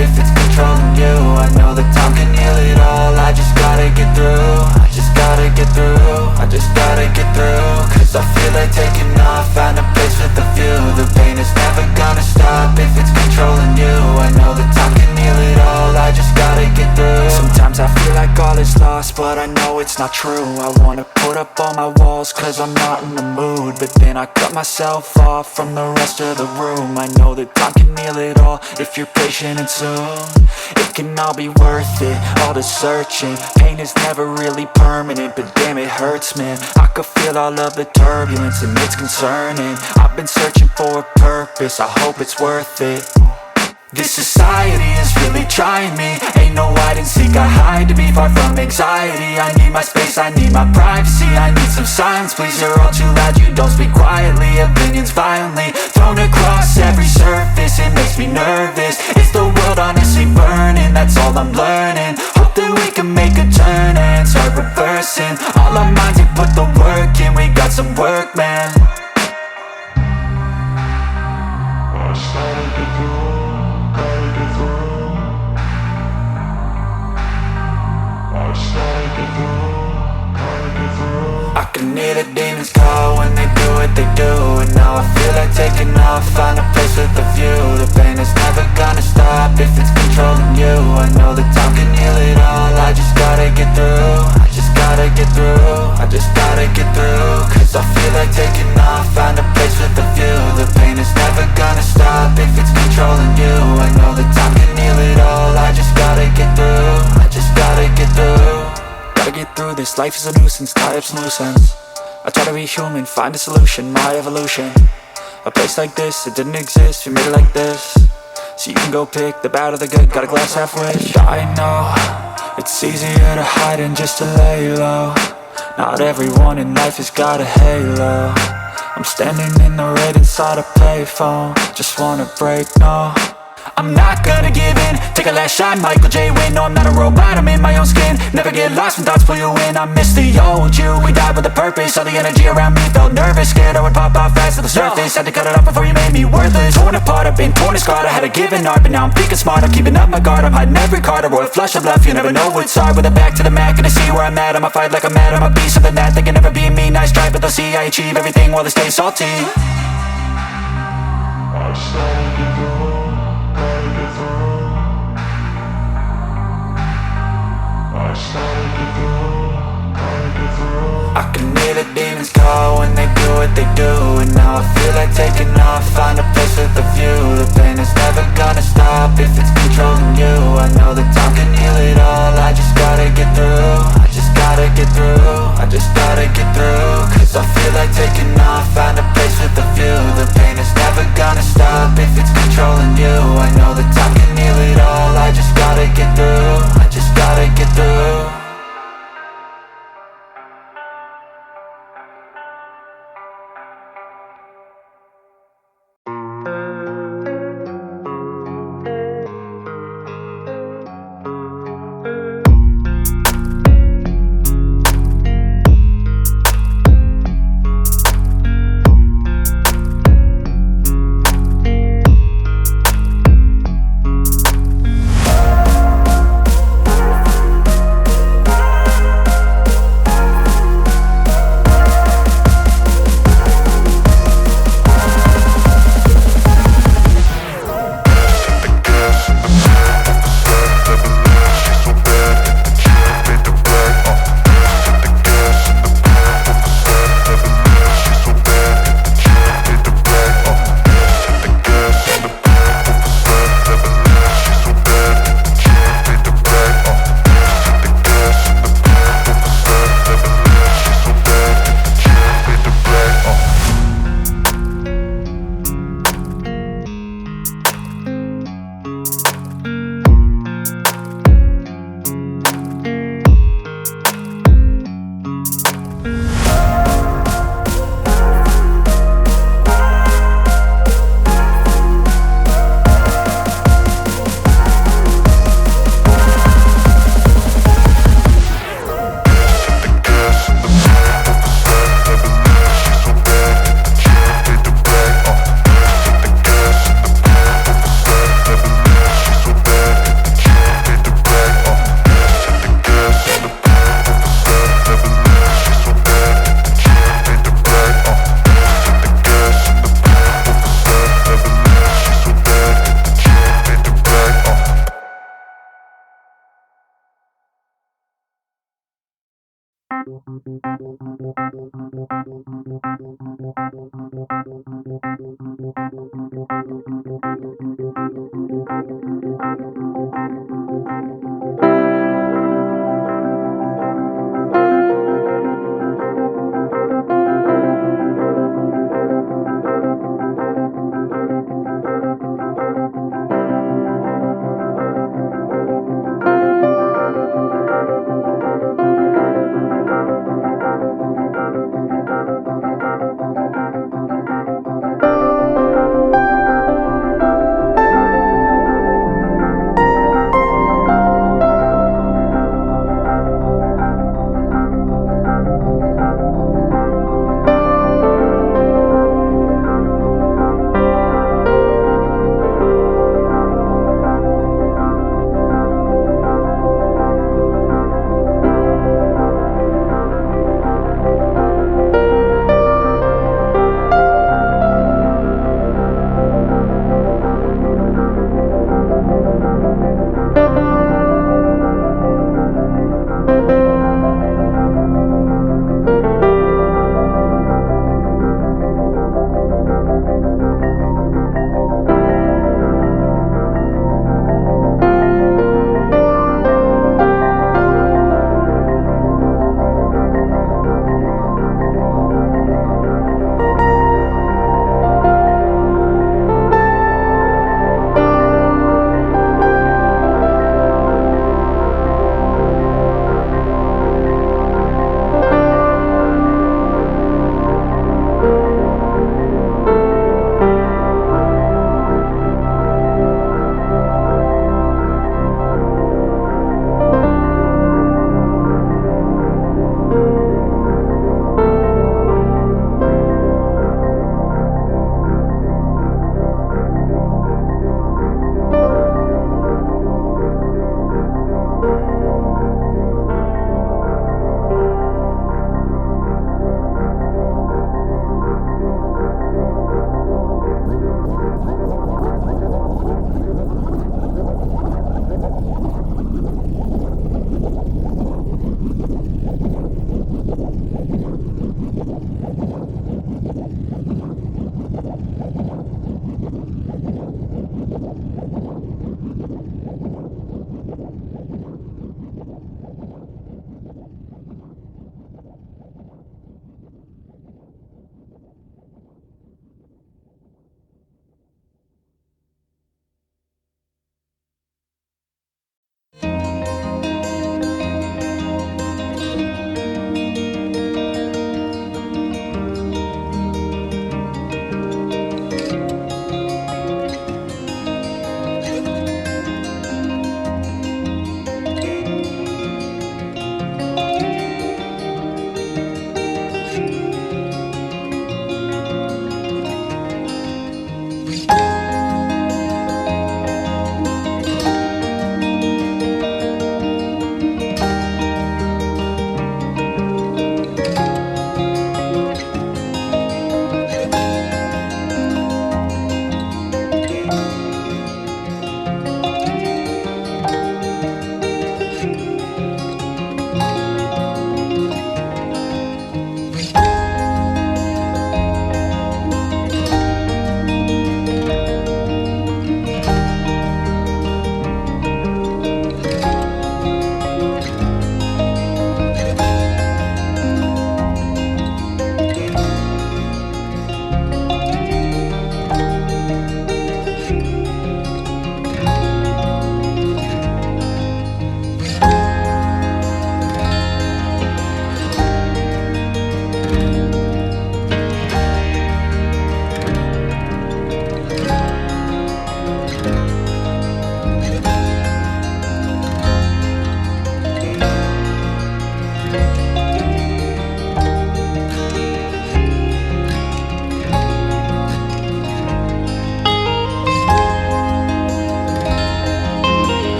if it's controlling you. I know that time can heal it all. I just gotta get through. I just gotta get through. I just gotta get through. Cause I feel like taking off. Find a place with a view. The pain is never gonna stop if it's controlling you. I know that time can heal it all. I just gotta get through. Sometimes I feel like all is lost, but I know it's not true. I wanna put up all my walls cause I'm not in the mood, but then I cut myself off from the rest of the room. I know that time can heal it all if you're patient and soon it can all be worth it, all the searching. Pain is never really permanent, but damn it hurts, man. I could feel all of the turbulence and it's concerning. I've been searching for a purpose, I hope it's worth it. This society is really trying me. Ain't no hide and seek, I hide to be far from anxiety. I need my space, I need my privacy. I need some silence, please, you're all too loud. You don't speak quietly, opinions violently thrown across every surface. It makes me nervous, it's the world honestly burning. That's all I'm learning, hope that we can make a turn and start reversing. All our minds, we put the work in, we got some work, man. I started to do. I can hear the demons call when they do what they do. And now I feel like taking off, find a place with a view. The pain is never gonna stop if it's controlling you. I know that time can heal it all. I just gotta get through. I just gotta get through. I just gotta get through. Cause I feel like taking off, find a place with a view. The pain is never gonna stop if it's controlling you. I know that time can heal it all. I just gotta get through. I just gotta get through. Gotta get through this, life is a nuisance, tie up some loose ends. I try to be human, find a solution, my evolution. A place like this, it didn't exist, we made it like this. So you can go pick the bad or the good, got a glass half wish. I know, it's easier to hide than just to lay low. Not everyone in life has got a halo. I'm standing in the red inside a payphone. Just wanna break, no, I'm not gonna give in. Take a last shot, Michael J. Win. No, I'm not a robot, I'm in my own skin. Never get lost when thoughts pull you in. I miss the old you, we died with a purpose. All the energy around me felt nervous, scared I would pop off fast to the surface. Had to cut it off before you made me worthless. Torn apart, I've been torn and scarred. I had a given art, but now I'm thinking smart. I'm keeping up my guard, I'm hiding every card. A royal flush of love, you never know what's hard. With a back to the mat, gonna see where I'm at. I'ma fight like I'm mad, I'ma be something that they can never be me. Nice try, but they'll see I achieve everything while they stay salty. I started to go. I can hear the demons call when they do what they do. And now I feel like taking off, find a place with a view. The pain is never gonna stop if it's controlling you. I know that time can heal it all. I just gotta get through. I just gotta get through. I just gotta get through. Cause I feel like taking off, find a place with a view. The pain is never gonna stop if it's controlling you. I know that time can heal it all. I just gotta get through. I just gotta get through.